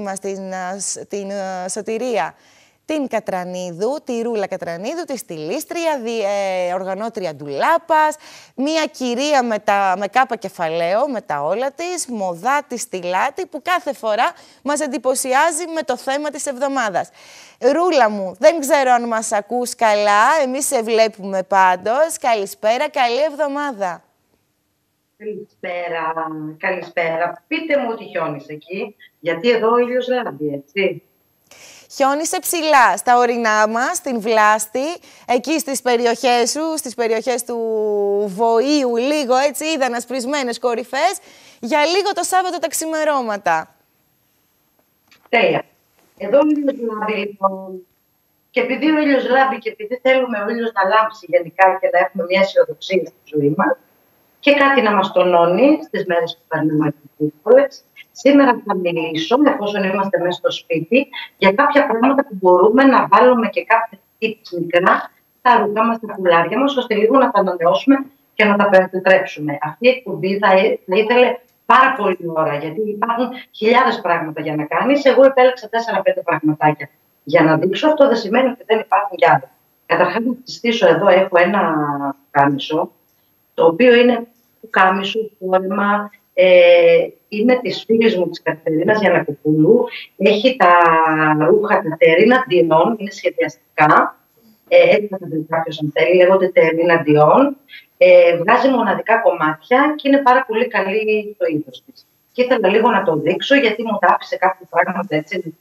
μας την Σωτηρία την Κατρανίδου, τη Ρούλα Κατρανίδου, τη στιλίστρια, οργανώτρια ντουλάπας, μια κυρία με κάπα κεφαλαίο, με τα όλα της, μοδάτη, στιλάτη, που κάθε φορά μας εντυπωσιάζει με το θέμα της εβδομάδας. Ρούλα μου, δεν ξέρω αν μας ακούς καλά, εμείς σε βλέπουμε πάντως. Καλησπέρα, καλή εβδομάδα. Καλησπέρα, καλησπέρα. Πείτε μου ότι χιόνισε εκεί, γιατί εδώ ο ήλιος λάμπει, έτσι. Χιόνισε ψηλά στα ορεινά μας, στην Βλάστη, εκεί στις περιοχές σου, στις περιοχές του Βοήου, λίγο έτσι, είδαν ασπρισμένες κορυφές, για λίγο το Σάββατο τα ξημερώματα. Τέλεια. Εδώ ο ήλιος λάμπει, λοιπόν. Και επειδή ο ήλιος λάμπει και επειδή θέλουμε ο ήλιος να λάμψει γενικά και να έχουμε μια αισιοδοξία στη ζωή μας και κάτι να μας τονώνει στις μέρες που περνάμε δύσκολες, σήμερα θα μιλήσω, εφόσον είμαστε μέσα στο σπίτι, για κάποια πράγματα που μπορούμε να βάλουμε και κάποια tips μικρά στα ρούχα μας, στα κουλάρια μας, ώστε λίγο να τα ανανεώσουμε και να τα περιτρέψουμε. Αυτή η εκπομπή θα ήθελε πάρα πολύ ώρα, γιατί υπάρχουν χιλιάδες πράγματα για να κάνεις. Εγώ επέλεξα 4-5 πραγματάκια για να δείξω. Αυτό δεν σημαίνει ότι δεν υπάρχουν κι άλλα. Καταρχάς, να συστήσω εδώ, έχω ένα κάμισο, το οποίο είναι κάμισο, φόρεμα, είναι της φίλης μου της Κατερίνας Γιαννακοπούλου. Έχει τα ρούχα Κατερίνα Dion, είναι σχεδιαστικά. Έτσι θα τα δει κάποιος αν θέλει, λέγονται Κατερίνα Dion. Βγάζει μοναδικά κομμάτια και είναι πάρα πολύ καλή το είδος της. Και ήθελα λίγο να το δείξω, γιατί μου τα άφησε κάποια πράγματα έτσι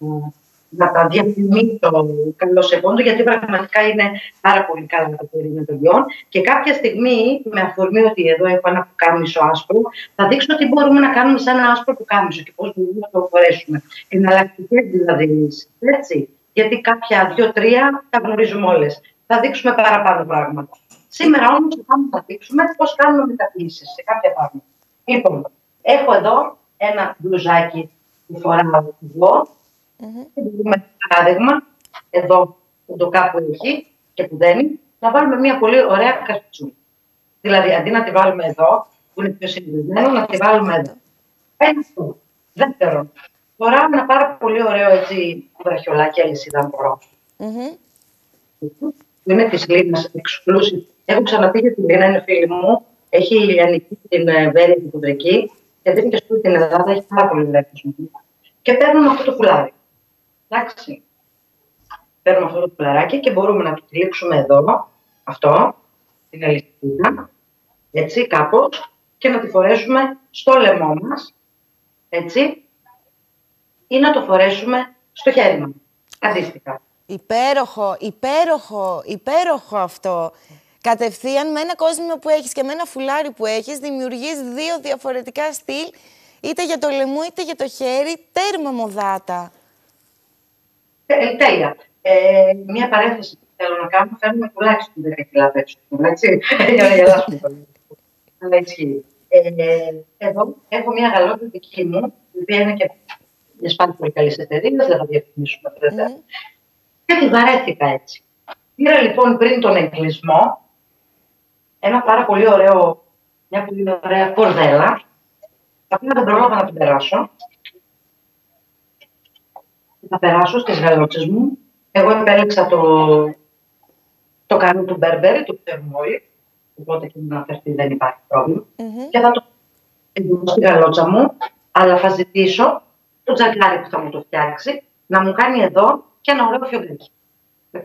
να τα διαφημίσω καλώς επόντου, γιατί πραγματικά είναι πάρα πολύ καλά τα Κατερίνα Dion. Και κάποια στιγμή, με αφορμή ότι εδώ έχω ένα πουκάμισο άσπρο, θα δείξω τι μπορούμε να κάνουμε σε ένα άσπρο πουκάμισο και πώς μπορούμε να το φορέσουμε. Εναλλακτικές δηλαδή, έτσι. Γιατί κάποια 2-3 τα γνωρίζουμε όλες. Θα δείξουμε παραπάνω πράγματα. Σήμερα όμως θα δείξουμε πώς κάνουμε μεταποιήσεις σε κάποια πράγματα. Λοιπόν, έχω εδώ ένα μπλουζάκι που φοράω εγώ. Μπορούμε, παράδειγμα, εδώ που το κάπου έχει και που δένει, να βάλουμε μια πολύ ωραία κασκουτσούλα. Δηλαδή, αντί να τη βάλουμε εδώ, που είναι πιο συνδεδεμένο, να τη βάλουμε εδώ. Ένα αυτό. Δεύτερον, φοράω ένα πάρα πολύ ωραίο έτσι βραχιολάκι αλυσίδα αν μπορώ. Που είναι της Λίνας, exclusive. Έχω ξαναπεί για τη Λίνα, είναι φίλη μου. Έχει η Λιανική την Βέρεια και την Βρεκή. Γιατί είναι και στην Ελλάδα, έχει πάρα πολύ ωραία κοσμοτικά. Και παίρνουμε αυτό το φουλάρι. Εντάξει. Παίρνουμε αυτό το φουλαράκι και μπορούμε να το τυλίξουμε εδώ, αυτό, την αλυσίδα, έτσι κάπως, και να τη φορέσουμε στο λαιμό μας, έτσι, ή να το φορέσουμε στο χέρι μας, αντίστοιχα. Υπέροχο, υπέροχο, υπέροχο αυτό. Κατευθείαν με ένα κόσμημα που έχεις και με ένα φουλάρι που έχεις, δημιουργείς δύο διαφορετικά στυλ, είτε για το λαιμό είτε για το χέρι, τέρμα μοδάτα. Τέλεια. Μία παρένθεση που θέλω να κάνω, φέρνουμε τουλάχιστον 10 κιλά έξω, έτσι, για να γελάσουμε πολύ. Αλλά ισχύει. Εδώ έχω μία γαλότια δική μου, η οποία είναι και μια πάρα πολύ καλή εταιρεία, δεν θα διαφημίσουμε βέβαια. Και τη βαρέθηκα έτσι. Πήρα λοιπόν πριν τον εγκλισμό ένα πάρα πολύ ωραίο, μια πολύ ωραία κορδέλα. Απλά δεν πρόλαβα να την περάσω. Θα περάσω στις γαλότσες μου. Εγώ επέλεξα το κανού του Μπέρμπερι, το ξέρουμε όλοι. Οπότε και να αναφερθεί δεν υπάρχει πρόβλημα. Και θα το εντυπώσω στη γαλότσα μου, αλλά θα ζητήσω το τζαγκάρι που θα μου το φτιάξει να μου κάνει εδώ και ένα ωραίο φιωγκάκι. Οκ.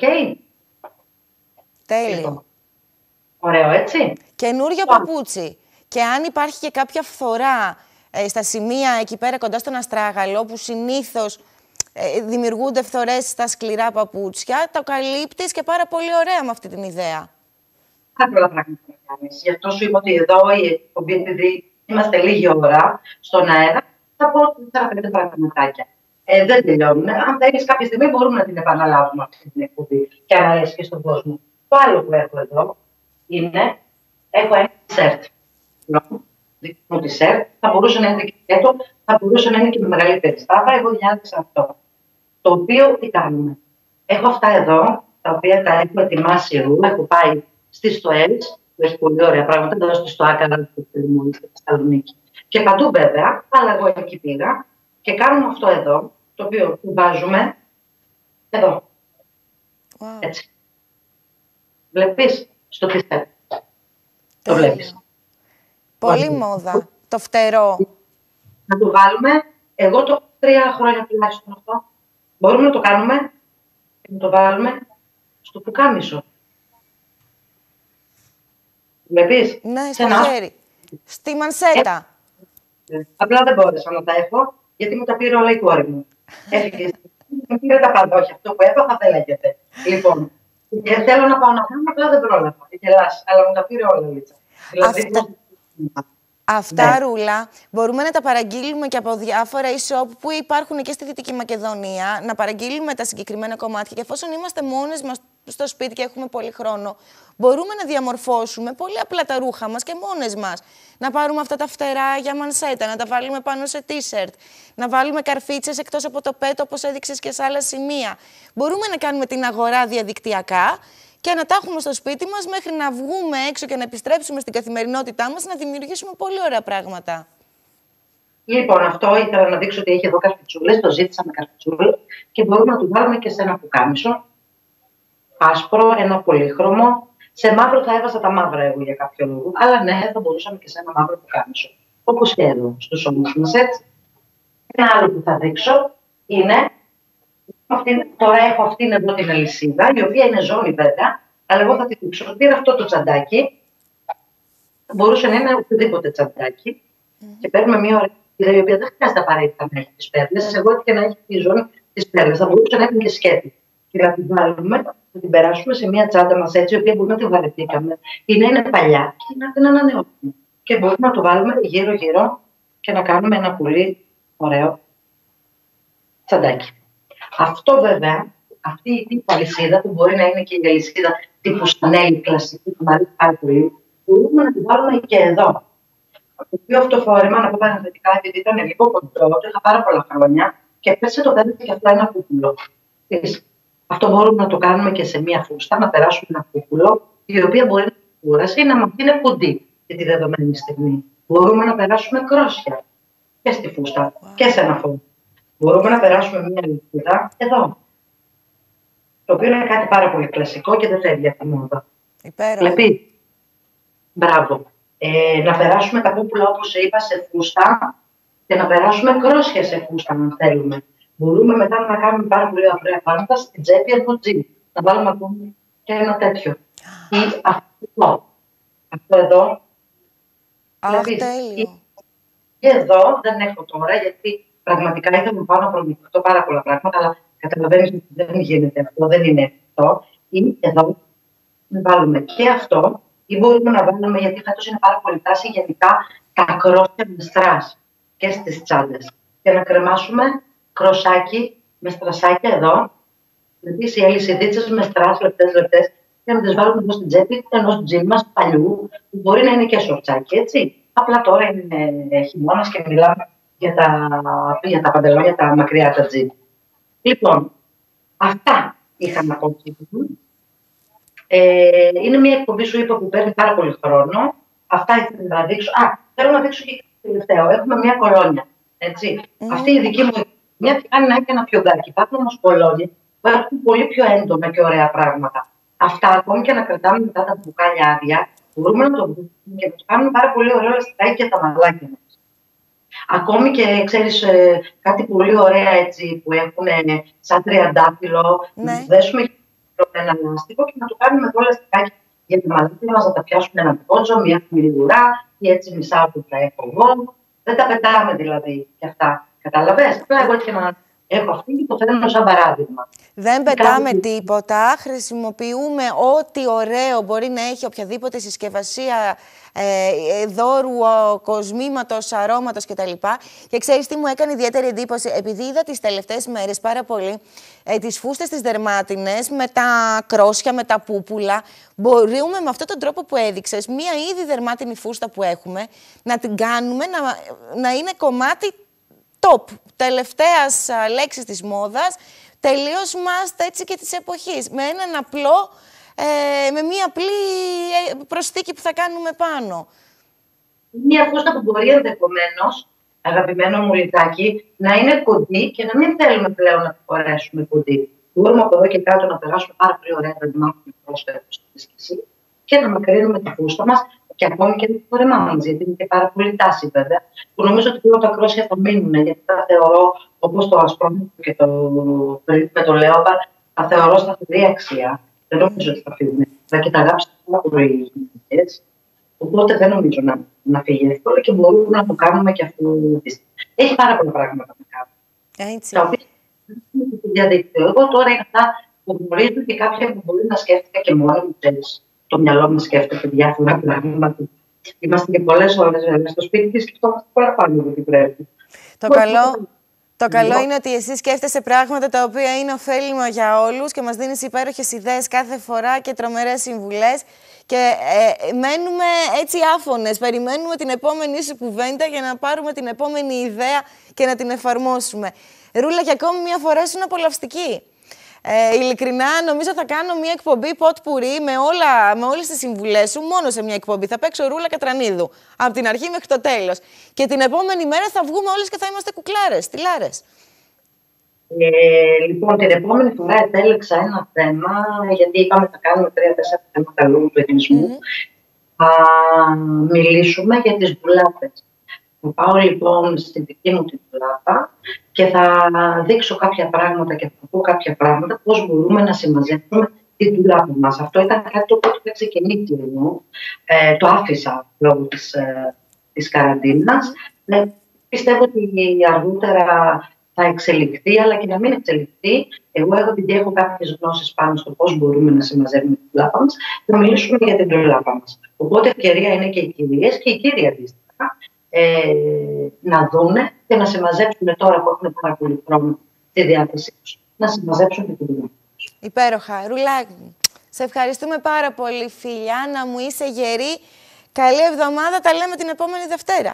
Τέλειο. Ωραίο, έτσι. Καινούριο παπούτσι. Και αν υπάρχει και κάποια φθορά στα σημεία εκεί πέρα κοντά στον αστράγαλο, που συνήθως δημιουργούνται φθορές στα σκληρά παπούτσια, το καλύπτεις και πάρα πολύ ωραία με αυτή την ιδέα. Κάτι πολλά πράγματα να κάνεις. Γι' αυτό σου είπα ότι εδώ η εκπομπή, επειδή είμαστε λίγη ώρα στον αέρα, θα πω 4-5 πραγματάκια. Δεν τελειώνουν. Αν θέλεις κάποια στιγμή μπορούμε να την επαναλάβουμε αυτή την εκπομπή και αν αρέσει και στον κόσμο. Το άλλο που έχω εδώ είναι, έχω ένα t-shirt. Δικό μου t-shirt, θα μπορούσε να είναι και σκέτο, θα μπορούσε να είναι και με μεγαλύτερη στάβα. Εγώ διάλεξα αυτό. Το οποίο τι κάνουμε. Έχω αυτά εδώ, τα οποία τα έχω ετοιμάσει εγώ, έχω πάει στις Στοέλς, που έχει πολύ ωραία πράγματα, εδώ στο Άκαρα, στο Θεσσαλονίκη. Και παντού βέβαια, αλλά εγώ εκεί πήγα και κάνουμε αυτό εδώ, το το οποίο βάζουμε εδώ. Wow. Έτσι. Βλέπεις στο t-shirt. Το βλέπεις. Πολύ μόδα. Το φτερό. Να το βάλουμε. Εγώ το 3 χρόνια τουλάχιστον αυτό. Μπορούμε να το κάνουμε και να το βάλουμε στο πουκάμισο. Βλέπεις. Ναι, στο χέρι. Στη μανσέτα. Απλά δεν μπόρεσα να τα έχω, γιατί μου τα πήρε όλα η κόρη μου. Έφυγε. Μου πήρε τα πάντα. Όχι, αυτό που έπαθα θα λέγεται. Λοιπόν, θέλω να πάω να κάνω, απλά δεν πρόλαβα. Γελάς, αλλά μου τα πήρε όλα, Λίτσα. Δηλαδή, Αυτά, Ρούλα, μπορούμε να τα παραγγείλουμε και από διάφορα e-shop που υπάρχουν και στη Δυτική Μακεδονία, να παραγγείλουμε τα συγκεκριμένα κομμάτια και εφόσον είμαστε μόνες μας στο σπίτι και έχουμε πολύ χρόνο, μπορούμε να διαμορφώσουμε πολύ απλά τα ρούχα μας και μόνες μας. Να πάρουμε αυτά τα φτερά για μανσέτα, να τα βάλουμε πάνω σε t-shirt, να βάλουμε καρφίτσες εκτός από το πέτο όπως έδειξες και σε άλλα σημεία. Μπορούμε να κάνουμε την αγορά διαδικτυακά και να τα έχουμε στο σπίτι μας μέχρι να βγούμε έξω και να επιστρέψουμε στην καθημερινότητά μας, να δημιουργήσουμε πολύ ωραία πράγματα. Λοιπόν, αυτό ήθελα να δείξω ότι έχει εδώ καρφιτσούλες, το ζήτησα με καρφιτσούλες και μπορούμε να το βάλουμε και σε ένα πουκάμισο. Άσπρο, ένα πολύχρωμο. Σε μαύρο θα έβαζα τα μαύρα εγώ για κάποιο λόγο, αλλά ναι, θα μπορούσαμε και σε ένα μαύρο πουκάμισο. Όπως και εδώ, στους ώμους μας, έτσι. Ένα άλλο που θα δείξω είναι. Τώρα έχω αυτήν εδώ την αλυσίδα, η οποία είναι ζώνη βέβαια, αλλά εγώ θα τη δείξω. Πήρα αυτό το τσαντάκι. Μπορούσε να είναι οποιοδήποτε τσαντάκι. Και παίρνουμε μια ωραία αλυσίδα, η οποία δεν χρειάζεται απαραίτητα να έχει τις πέρλες. Εγώ έτυχε να έχει τη ζώνη της πέρλες. Θα μπορούσε να έχει και σκέτη. Και να την βάλουμε, να την περάσουμε σε μια τσάντα μας έτσι, η οποία μπορεί να τη βαρεθήκαμε ή να είναι παλιά και να την ανανεώσουμε. Και μπορούμε να το βάλουμε γύρω-γύρω και να κάνουμε ένα πολύ ωραίο τσαντάκι. Αυτό βέβαια, αυτή η αλυσίδα που μπορεί να είναι και η αλυσίδα τύπου Chanel κλασική που μου αρέσει πάρα πολύ, μπορούμε να την βάλουμε και εδώ. Το οποίο αυτό φόρεμα, να πω παρενθετικά, επειδή ήταν λίγο κοντρό, το είχα πάρα πολλά χρόνια και πέρσι το κάνετε και αυτό ένα κούκουλο. Αυτό μπορούμε να το κάνουμε και σε μία φούστα, να περάσουμε ένα κούκουλο, η οποία μπορεί να κούραση ή να μας είναι κουντί για τη δεδομένη στιγμή. Μπορούμε να περάσουμε κρόσια και στη φούστα και σε ένα φόντο. Μπορούμε να περάσουμε μία αλυσίδα εδώ. Το οποίο είναι κάτι πάρα πολύ κλασικό και δεν φεύγει από τη μόδα. Βλέπει. Μπράβο. Να περάσουμε τα πούπουλα όπως είπα σε φούστα και να περάσουμε κρόσια σε φούστα αν θέλουμε. Μπορούμε μετά να κάνουμε πάρα πολύ ωραία πράγματα στην τσέπη από τζιν. Να βάλουμε ακόμη και ένα τέτοιο. Ή αυτό. Αυτό εδώ. Τέλειο. Και εδώ δεν έχω τώρα γιατί πραγματικά ήθελα να πάω να προμηθευτώ πάρα πολλά πράγματα, αλλά καταλαβαίνεις ότι δεν γίνεται αυτό, δεν είναι αυτό. Ή εδώ να βάλουμε και αυτό, ή μπορούμε να βάλουμε, γιατί φέτος είναι πάρα πολύ τάση γενικά, τα κρόσια με στρας και στις τσάντες. Και να κρεμάσουμε κροσάκι με στρασάκια εδώ, δηλαδή οι αλυσιδίτσες με στρας λεπτές, και να τις βάλουμε εδώ στην τσέπη ενός τζιν μας παλιού, που μπορεί να είναι και σορτσάκι, έτσι. Απλά τώρα είναι χειμώνας και μιλάμε για τα παντελόνια, τα μακριά τα τζιν. Λοιπόν, αυτά είχα να πω. Είναι μια εκπομπή σου είπα που παίρνει πάρα πολύ χρόνο. Αυτά ήθελα να δείξω. Θέλω να δείξω και κάτι τελευταίο. Έχουμε μια κολόνια. Έτσι. Αυτή η δική μου μια φτιάχνει να έχει ένα πιοντάκι. Υπάρχουν όμως κολόνια που έχουν πολύ πιο έντονα και ωραία πράγματα. Αυτά ακόμη και να κρατάμε μετά τα μπουκάλια άδεια, μπορούμε να το βρούμε και να το κάνουμε πάρα πολύ ωραίο ελαστικάκι για τα μαλάκια μας. Ακόμη και ξέρεις κάτι πολύ ωραία έτσι που έχουν σαν τριαντάφυλλο, να δέσουμε ένα λάστιχο και να το κάνουμε εδώ ελαστικάκι για τα μαλάκια μας, να τα πιάσουμε ένα πόντζο, μια χμηλιγουρά ή έτσι μισά που θα έχω εγώ. Δεν τα πετάμε δηλαδή κι αυτά. Καταλαβες. Απλά εγώ και να έχω αυτή και το φέρνω σαν παράδειγμα. Δεν πετάμε τίποτα. Χρησιμοποιούμε ό,τι ωραίο μπορεί να έχει οποιαδήποτε συσκευασία δώρου, κοσμήματος, αρώματος κτλ. Και ξέρεις τι μου έκανε ιδιαίτερη εντύπωση, επειδή είδα τις τελευταίες μέρες πάρα πολύ τις φούστες τις δερμάτινες με τα κρόσια, με τα πούπουλα. Μπορούμε με αυτόν τον τρόπο που έδειξες, μία ήδη δερμάτινη φούστα που έχουμε, να την κάνουμε να είναι κομμάτι top, τελευταίας λέξης της μόδας, τελείως must έτσι και της εποχής. Με έναν απλό, με μία απλή προσθήκη που θα κάνουμε πάνω. Μία φούστα που μπορεί ενδεχομένως αγαπημένο μου λιτάκι, να είναι κοντή και να μην θέλουμε πλέον να το φορέσουμε κοντή. Μπορούμε από εδώ και κάτω να περάσουμε πάρα πολύ ωραία, να μάθουμε πρόσφατα και να μακρύνουμε τη φούστα μας και ακόμη και το φόρεμά μας, γιατί είναι και πάρα πολύ τάση βέβαια. Που νομίζω ότι όλα τα κρόσια θα μείνουν, γιατί τα θεωρώ, όπως το ασπρόμητο και το με το λέοπαρ, τα θεωρώ σταθερή αξία. Δεν νομίζω ότι θα φύγουν. Και τα αγάπησα πάρα πολύ. Οπότε δεν νομίζω να φύγει εύκολα και μπορούμε να το κάνουμε και αυτό. Έχει πάρα πολλά πράγματα να κάνουμε. Έτσι. Τα οποία είναι στο διαδίκτυο. Εγώ τώρα είναι αυτά που γνωρίζω και κάποια που μπορεί να σκέφτηκα και μόνο μου, ξέρεις. Το μυαλό μου σκέφτεται διάφορα πράγματα. Είμαστε και πολλές ώρες στο σπίτι και σκεφτόμαστε παραπάνω από ό,τι πρέπει. Το καλό είναι ότι εσύ σκέφτεσαι πράγματα τα οποία είναι ωφέλιμα για όλους και μας δίνεις υπέροχες ιδέες κάθε φορά και τρομερές συμβουλές. Και μένουμε έτσι άφωνες, περιμένουμε την επόμενη σου κουβέντα για να πάρουμε την επόμενη ιδέα και να την εφαρμόσουμε. Ρούλα, για ακόμη μια φορά ήσουν απολαυστική. Ειλικρινά, νομίζω θα κάνω μια εκπομπή ποτ-πουρί με όλες τις συμβουλές σου, μόνο σε μια εκπομπή. Θα παίξω Ρούλα Κατρανίδου, από την αρχή μέχρι το τέλος. Και την επόμενη μέρα θα βγούμε όλες και θα είμαστε κουκλάρες, τυλάρες. Λοιπόν, την επόμενη φορά επέλεξα ένα θέμα, γιατί είπαμε θα κάνουμε 3-4 θέματα λόγω του ελληνισμού. Θα μιλήσουμε για τις ντουλάπες. Θα πάω λοιπόν στην δική μου την ντουλάπα και θα δείξω κάποια πράγματα και θα πω κάποια πράγματα πώς μπορούμε να συμμαζέψουμε την ντουλάπα μας. Αυτό ήταν κάτι το οποίο είχα ξεκινήσει εγώ. Το άφησα λόγω της καραντίνας. Πιστεύω ότι αργότερα θα εξελιχθεί, αλλά και να μην εξελιχθεί. Εγώ, επειδή έχω κάποιες γνώσεις πάνω στο πώς μπορούμε να συμμαζεύουμε την ντουλάπα μας, θα μιλήσουμε για την ντουλάπα μας. Οπότε, ευκαιρία είναι και οι κυρίες και οι κύριοι αντίστοιχα να δούνε και να συμμαζέψουν τώρα που έχουν πάρα πολύ χρόνο στη διάθεσή τους. Να συμμαζέψουν και την ντουλάπα τους. Υπέροχα. Ρουλάκη, σε ευχαριστούμε πάρα πολύ, φίλια. Να μου είσαι γερή. Καλή εβδομάδα. Τα λέμε την επόμενη Δευτέρα.